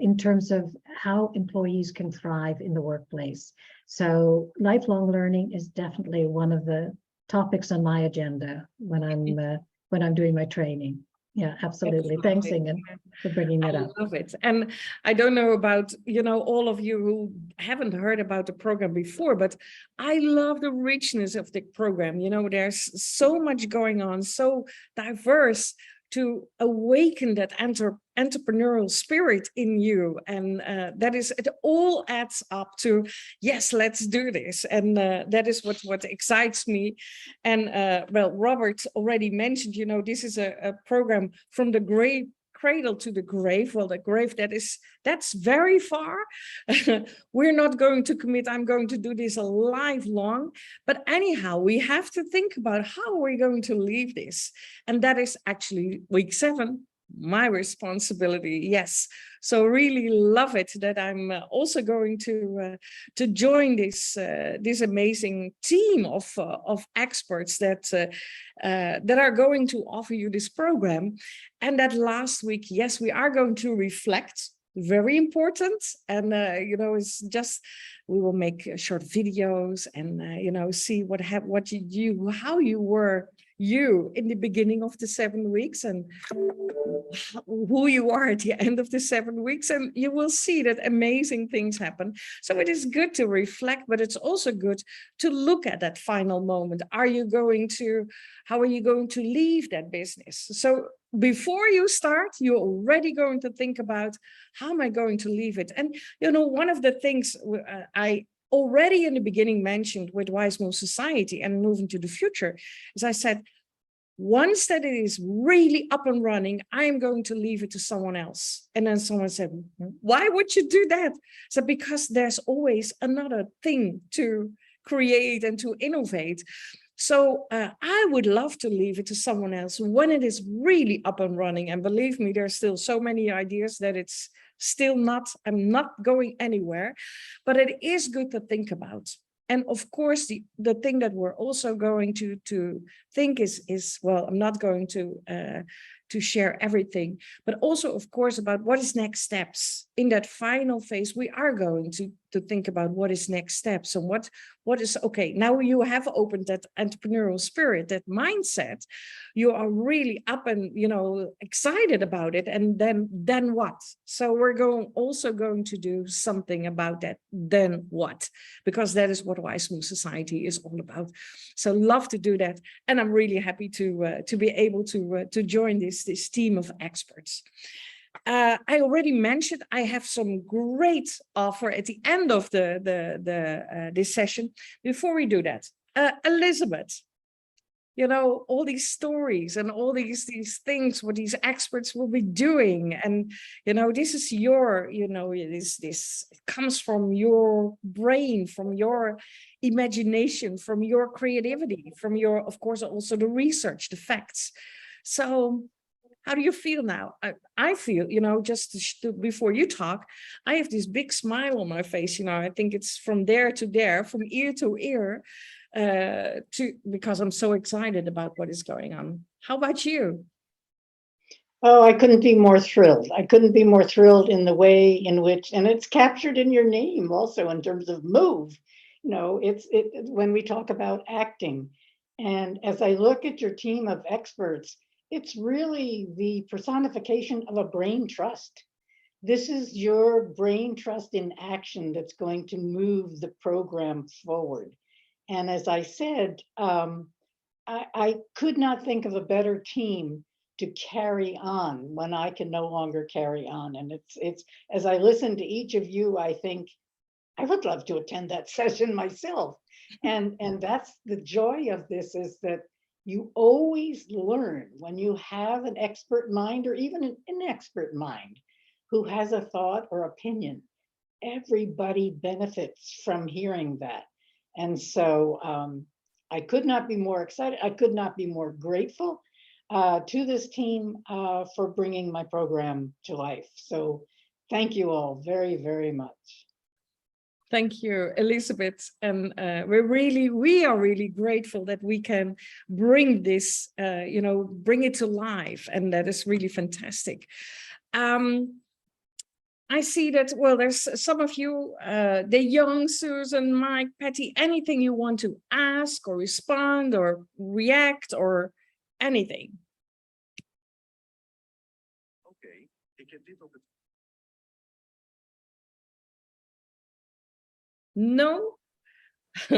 in terms of how employees can thrive in the workplace. So lifelong learning is definitely one of the topics on my agenda when I'm doing my training. Yeah, absolutely. Thanks, Absolutely. Ingen, for bringing that I up. love it. And I don't know about, all of you who haven't heard about the program before, but I love the richness of the program. There's so much going on, so diverse, to awaken that entrepreneurial spirit in you. And it all adds up to, yes, let's do this. And that is what excites me. And Robert already mentioned, this is a program from the cradle to the grave. Well, the grave, that's very far. We're not going to commit, I'm going to do this a lifelong. But anyhow, we have to think about how we're going to leave this. And that is actually week 7, my responsibility. Yes. So really love it that I'm also going to join this amazing team of experts that are going to offer you this program. And that last week, yes, we are going to reflect. Very important. And it's just, we will make short videos and see what you do, how you were in the beginning of the 7 weeks, and who you are at the end of the 7 weeks, and you will see that amazing things happen. So it is good to reflect, but it's also good to look at that final moment. How are you going to leave that business? So before you start, you're already going to think about, how am I going to leave it? And one of the things I already in the beginning mentioned with Wize Move Society and moving to the future is, I said, once that it is really up and running, I'm going to leave it to someone else. And then someone said, why would you do that? So because there's always another thing to create and to innovate. So I would love to leave it to someone else when it is really up and running. And believe me, there's still so many ideas that it's still I'm not going anywhere, but it is good to think about. And of course, the thing that we're also going to think is, well, I'm not going to share everything, but also, of course, about what is next steps. In that final phase, we are going to think about what is next steps and what is, okay, now you have opened that entrepreneurial spirit, that mindset, you are really up and, excited about it. And then what? So we're also going to do something about that. Then what? Because that is what Wize Move Society is all about. So love to do that. And I'm really happy to be able to join this team of experts. I already mentioned I have some great offer at the end of this session. Before we do that, Elizabeth, all these stories and all these things what these experts will be doing, and this is your this comes from your brain, from your imagination, from your creativity, from your, of course, also the research, the facts. So how do you feel now? I feel, just before you talk, I have this big smile on my face. I think it's from there to there, from ear to ear, because I'm so excited about what is going on. How about you? Oh, I couldn't be more thrilled. I couldn't be more thrilled in the way in which, and it's captured in your name also in terms of move. It's when we talk about acting. And as I look at your team of experts, it's really the personification of a brain trust. This is your brain trust in action that's going to move the program forward. And as I said, I could not think of a better team to carry on when I can no longer carry on. And it's as I listen to each of you, I think I would love to attend that session myself. And that's the joy of this, is that you always learn when you have an expert mind, or even an inexpert mind who has a thought or opinion. Everybody benefits from hearing that. And so I could not be more excited. I could not be more grateful to this team for bringing my program to life. So thank you all very, very much. Thank you, Elizabeth. And we are really grateful that we can bring this, bring it to life. And that is really fantastic. I see that, well, there's some of you, the young Susan, Mike, Patty, anything you want to ask or respond or react or anything. No?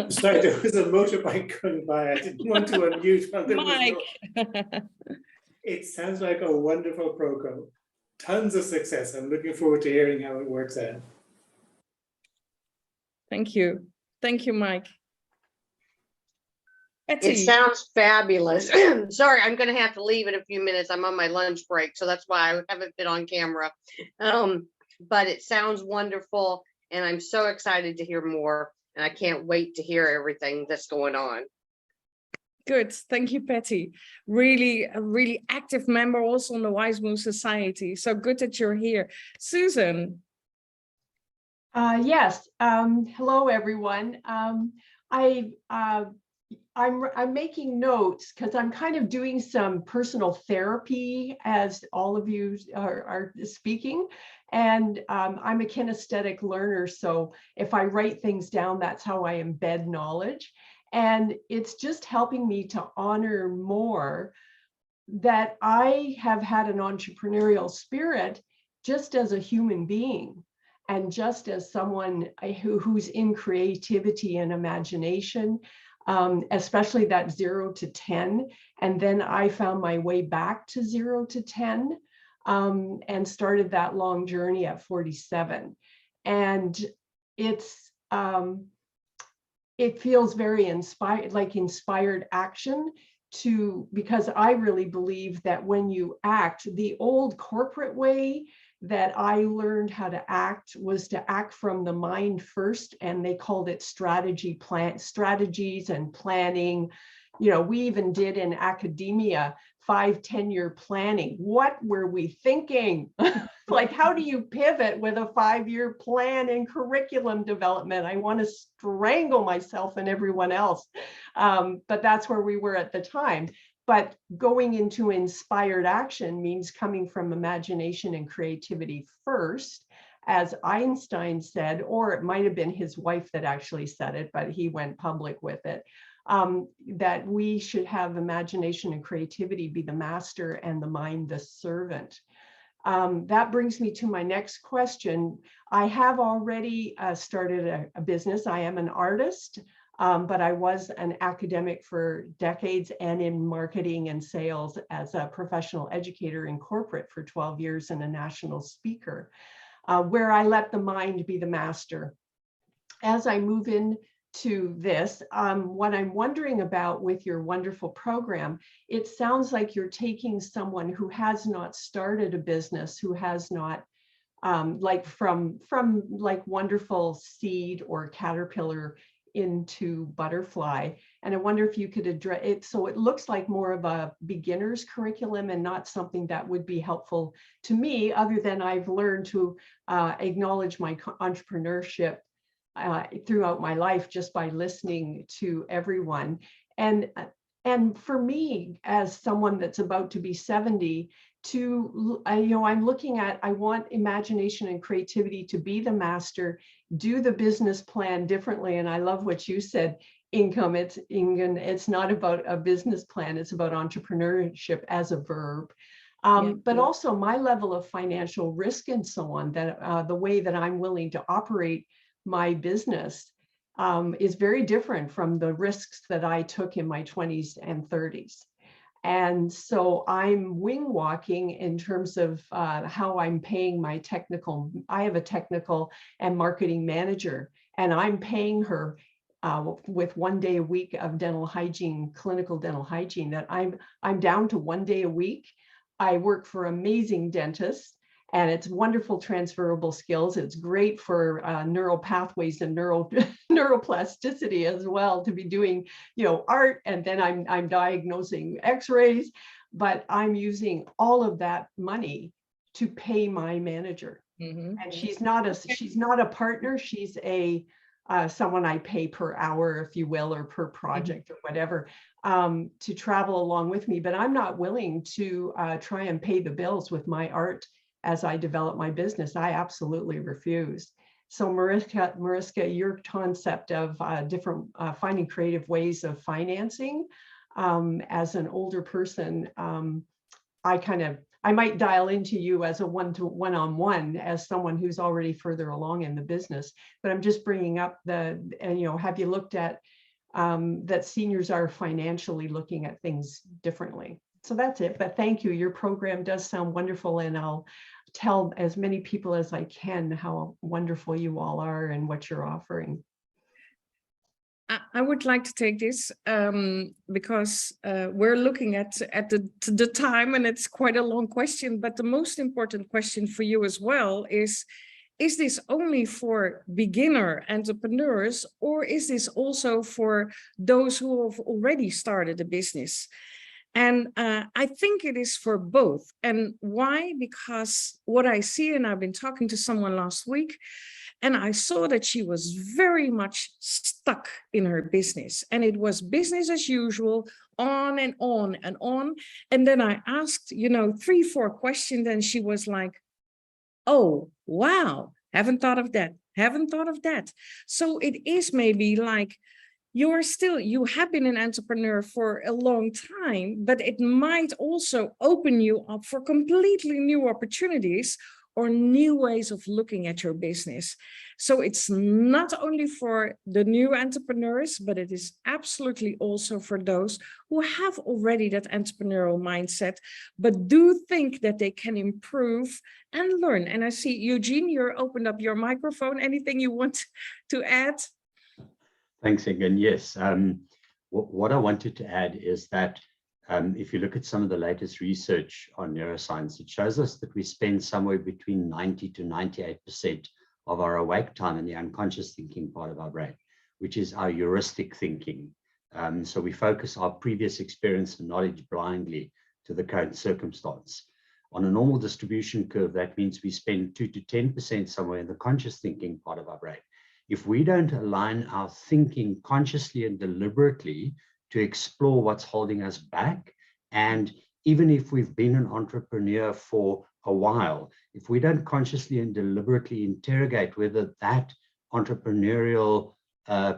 Sorry, there was a motorbike going by. I didn't want to unmute. But there was Mike. It sounds like a wonderful program. Tons of success. I'm looking forward to hearing how it works out. Thank you. Thank you, Mike. It Betty. sounds fabulous. Sorry, I'm going to have to leave in a few minutes. I'm on my lunch break, so that's why I haven't been on camera. But it sounds wonderful, and I'm so excited to hear more, and I can't wait to hear everything that's going on. Good, thank you, Patty. Really, a really active member also on the Wize Move Society. So good that you're here. Susan. Yes. Hello, everyone. I'm making notes because I'm kind of doing some personal therapy as all of you are speaking. And I'm a kinesthetic learner. So if I write things down, that's how I embed knowledge. And it's just helping me to honor more that I have had an entrepreneurial spirit just as a human being. And just as someone who's in creativity and imagination, especially that 0 to 10. And then I found my way back to 0 to 10 and started that long journey at 47. And it feels very inspired, like inspired action because I really believe that when you act, the old corporate way that I learned how to act was to act from the mind first, and they called it strategies and planning. You know, we even did in academia 5-10-year planning. What were we thinking? Like, how do you pivot with a 5-year plan in curriculum development? I want to strangle myself and everyone else. But that's where we were at the time. But going into inspired action means coming from imagination and creativity first, as Einstein said, or it might have been his wife that actually said it, but he went public with it, that we should have imagination and creativity be the master and the mind the servant. That brings me to my next question. I have already started a business. I am an artist. But I was an academic for decades and in marketing and sales as a professional educator in corporate for 12 years and a national speaker, where I let the mind be the master. As I move into this, what I'm wondering about with your wonderful program, it sounds like you're taking someone who has not started a business, who has not like from like wonderful seed or caterpillar into butterfly. And I wonder if you could address it. So it looks like more of a beginner's curriculum and not something that would be helpful to me, other than I've learned to acknowledge my entrepreneurship throughout my life just by listening to everyone. And for me, as someone that's about to be 70, I'm looking at, I want imagination and creativity to be the master, do the business plan differently. And I love what you said, Ingun, it's not about a business plan, it's about entrepreneurship as a verb. But also my level of financial risk and so on, that the way that I'm willing to operate my business is very different from the risks that I took in my 20s and 30s. And so I'm wing walking in terms of how I'm paying my I have a technical and marketing manager, and I'm paying her with 1 day a week of dental hygiene, clinical dental hygiene, that I'm down to 1 day a week. I work for amazing dentists, and it's wonderful transferable skills. It's great for neural pathways and neuroplasticity as well, to be doing, art, and then I'm diagnosing X-rays, but I'm using all of that money to pay my manager. And she's not a partner. She's someone I pay per hour, if you will, or per project or whatever, to travel along with me. But I'm not willing to try and pay the bills with my art as I develop my business. I absolutely refuse. So Mariska, your concept of finding creative ways of financing, as an older person, I kind of I might dial into you as a one-on-one as someone who's already further along in the business, but I'm just bringing up have you looked at that seniors are financially looking at things differently. So that's it, but thank you. Your program does sound wonderful, and I'll tell as many people as I can how wonderful you all are and what you're offering. I would like to take this because we're looking at the time, and it's quite a long question, but the most important question for you as well is this only for beginner entrepreneurs, or is this also for those who have already started a business? And I think it is for both. And why? Because what I see, and I've been talking to someone last week, and I saw that she was very much stuck in her business, and it was business as usual, on and on and on. And then I asked, 3-4 questions, and she was like, oh, wow, haven't thought of that, haven't thought of that. So it is maybe like you have been an entrepreneur for a long time, but it might also open you up for completely new opportunities or new ways of looking at your business. So it's not only for the new entrepreneurs, but it is absolutely also for those who have already that entrepreneurial mindset, but do think that they can improve and learn. And I see, Eugene, you opened up your microphone. Anything you want to add? Thanks, Ingun. Yes, what I wanted to add is that if you look at some of the latest research on neuroscience, it shows us that we spend somewhere between 90 to 98% of our awake time in the unconscious thinking part of our brain, which is our heuristic thinking. So we focus our previous experience and knowledge blindly to the current circumstance. On a normal distribution curve, that means we spend 2 to 10% somewhere in the conscious thinking part of our brain. If we don't align our thinking consciously and deliberately to explore what's holding us back, and even if we've been an entrepreneur for a while, if we don't consciously and deliberately interrogate whether that entrepreneurial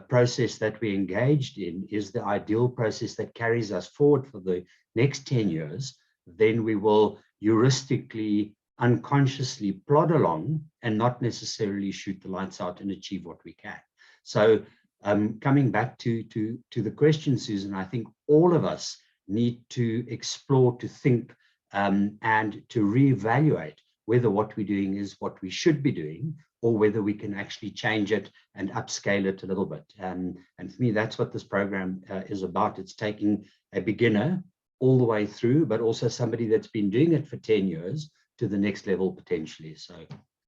process that we engaged in is the ideal process that carries us forward for the next 10 years, then we will heuristically, unconsciously plod along and not necessarily shoot the lights out and achieve what we can. So coming back to the question, Susan, I think all of us need to explore, to think, and to reevaluate whether what we're doing is what we should be doing, or whether we can actually change it and upscale it a little bit. And for me, that's what this program is about. It's taking a beginner all the way through, but also somebody that's been doing it for 10 years to the next level potentially. So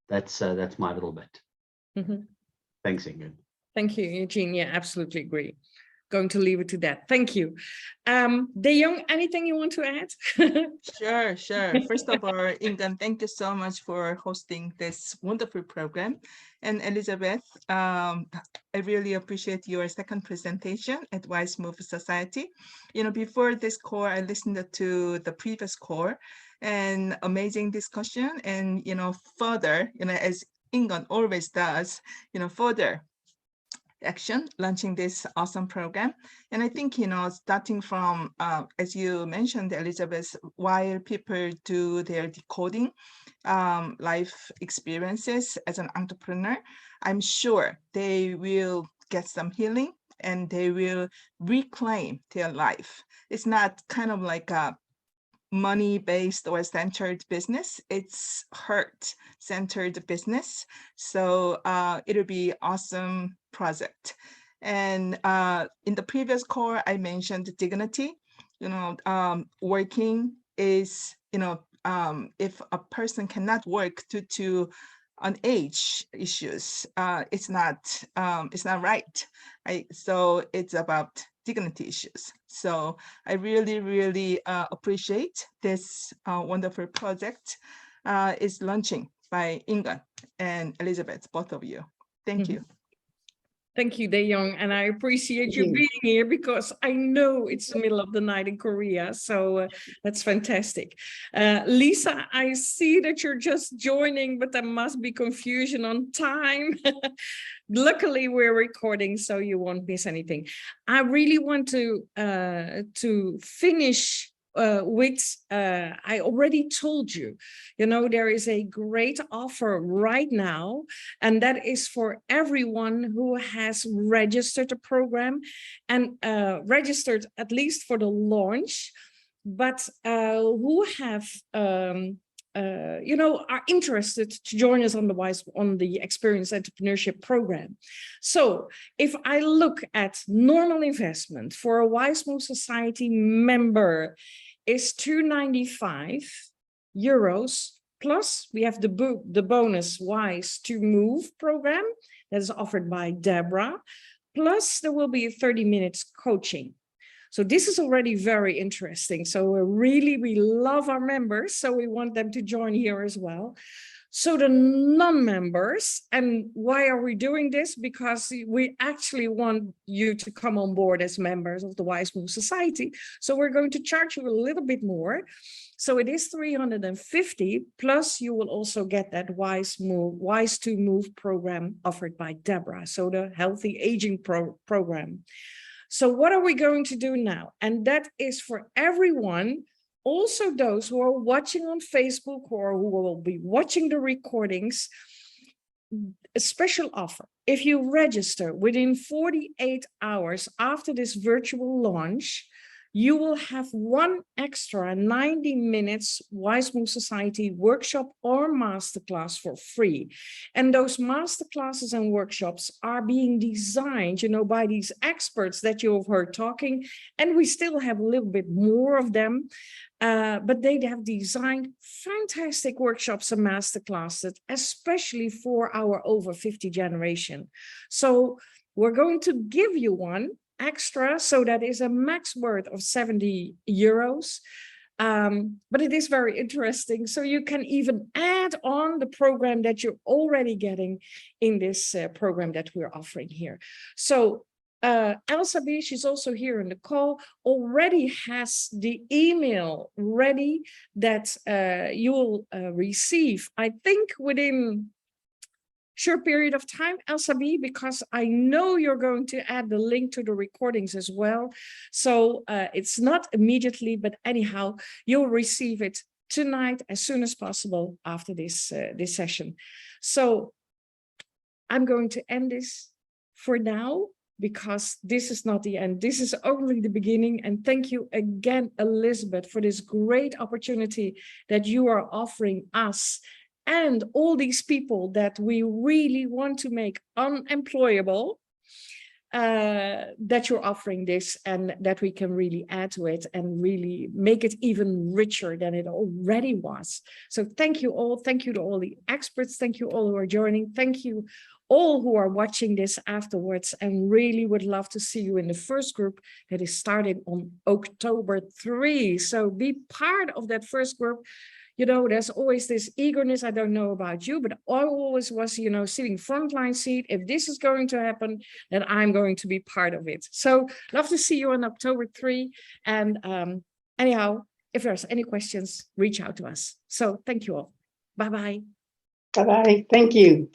that's my little bit. Mm-hmm. Thanks, Ingrid. Thank you, Eugene. Yeah, absolutely agree. Going to leave it to that. Thank you. De Jong, anything you want to add? Sure. First of all, Ingun, thank you so much for hosting this wonderful program. And Elizabeth, I really appreciate your second presentation at Wize Move Society. Before this core, I listened to the previous core, and amazing discussion. And, further, as Ingun always does, further action, launching this awesome program. And I think, starting from, as you mentioned, Elizabeth, while people do their decoding life experiences as an entrepreneur, I'm sure they will get some healing and they will reclaim their life. It's not kind of like a money-based or centered business. It's heart-centered business. So it'll be awesome project. And in the previous core, I mentioned dignity. Working is, if a person cannot work due to an age issues, it's not right. So it's about dignity issues. So I really appreciate this wonderful project is launching by Ingun and Elizabeth, both of you. Thank you. Thank you, De Jong, and I appreciate you being here because I know it's the middle of the night in Korea, so that's fantastic. Lisa, I see that you're just joining, but there must be confusion on time. Luckily, we're recording, so you won't miss anything. I really want to finish which I already told you, there is a great offer right now, and that is for everyone who has registered a program and registered at least for the launch, but who have are interested to join us on the Experienced Entrepreneurship program. So if I look at normal investment for a Wize Move Society member is €295, plus we have the bonus Wize to Move program that is offered by Deborah, plus there will be a 30 minutes coaching. So this is already very interesting. So we love our members. So we want them to join here as well. So the non-members, and why are we doing this? Because we actually want you to come on board as members of the Wize Move Society. So we're going to charge you a little bit more. So it is $350, plus you will also get that Wize to Move program offered by Deborah. So the Healthy Aging program. So what are we going to do now? And that is for everyone, also those who are watching on Facebook or who will be watching the recordings, a special offer. If you register within 48 hours after this virtual launch, you will have one extra 90 minutes Wize Move Society workshop or masterclass for free. And those masterclasses and workshops are being designed, by these experts that you've heard talking, and we still have a little bit more of them. But they have designed fantastic workshops and masterclasses, especially for our over 50 generation. So we're going to give you one extra, so that is a max worth of €70. But it is very interesting. So you can even add on the program that you're already getting in this program that we're offering here. So Elsa B, she's also here in the call, already has the email ready that you will receive, I think within short period of time, Elsa B, because I know you're going to add the link to the recordings as well. So it's not immediately, but anyhow, you'll receive it tonight as soon as possible after this session. So I'm going to end this for now, because this is not the end. This is only the beginning. And thank you again, Elizabeth, for this great opportunity that you are offering us and all these people that we really want to make unemployable, that you're offering this and that we can really add to it and really make it even richer than it already was. So thank you all. Thank you to all the experts. Thank you all who are joining. Thank you all who are watching this afterwards, and really would love to see you in the first group that is starting on October 3. So be part of that first group. There's always this eagerness. I don't know about you, but I always was, sitting frontline seat. If this is going to happen, then I'm going to be part of it. So love to see you on October 3. And anyhow, if there's any questions, reach out to us. So thank you all. Bye-bye. Bye-bye. Thank you.